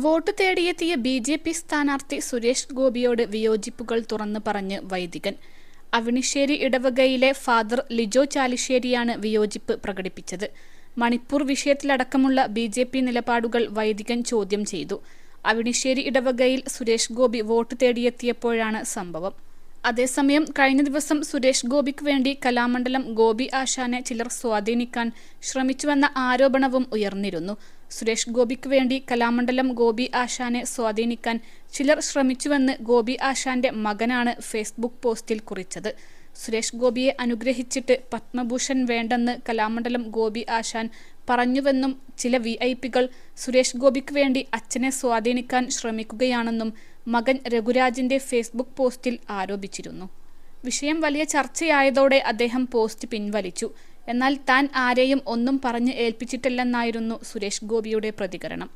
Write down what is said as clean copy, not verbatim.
Vote തേടിയെത്തിയ BJP. സ്ഥാനാർത്ഥി സുരേഷ് ഗോപിയോട് വിയോജിപ്പുകൾ തുറന്നു പറഞ്ഞ് വൈദികൻ. അവിണിശ്ശേരി ഇടവകയിലെ ഫാദർ ലിജോ ചാലിശ്ശേരിയാണ് വിയോജിപ്പ് പ്രകടിപ്പിച്ചത്. മണിപ്പൂർ വിഷയത്തിലടക്കമുള്ള ബി.ജെ.പി. നിലപാടുകൾ വൈദികൻ ചോദ്യം ചെയ്തു. അവിണിശ്ശേരി ഇടവകയിൽ സുരേഷ് ഗോപി വോട്ട് തേടിയെത്തിയപ്പോഴാണ് സംഭവം. അതേസമയം കഴിഞ്ഞ ദിവസം സുരേഷ് ഗോപിക്ക് വേണ്ടി കലാമണ്ഡലം ഗോപി ആശാനെ ചിലർ സ്വാധീനിക്കാൻ ശ്രമിച്ചുവെന്ന ആരോപണവും ഉയർന്നിരുന്നു. സുരേഷ് ഗോപിക്ക് വേണ്ടി കലാമണ്ഡലം ഗോപി ആശാനെ സ്വാധീനിക്കാൻ ചിലർ ശ്രമിച്ചുവെന്ന് ഗോപി ആശാന്റെ മകനാണ് ഫേസ്ബുക്ക് പോസ്റ്റിൽ കുറിച്ചത്. സുരേഷ് ഗോപിയെ അനുഗ്രഹിച്ചിട്ട് പത്മഭൂഷൺ വേണ്ടെന്ന് കലാമണ്ഡലം ഗോപി ആശാൻ പറഞ്ഞുവെന്നും ചില VIP-കൾ സുരേഷ് ഗോപിക്ക് വേണ്ടി അച്ഛനെ സ്വാധീനിക്കാൻ ശ്രമിക്കുകയാണെന്നും മകൻ രഘുരാജിന്റെ ഫേസ്ബുക്ക് പോസ്റ്റിൽ ആരോപിച്ചിരുന്നു. വിഷയം വലിയ ചർച്ചയായതോടെ അദ്ദേഹം പോസ്റ്റ് പിൻവലിച്ചു. എന്നാൽ താൻ ആരെയും ഒന്നും പറഞ്ഞ് ഏൽപ്പിച്ചിട്ടില്ലെന്നായിരുന്നു സുരേഷ് ഗോപിയുടെ പ്രതികരണം.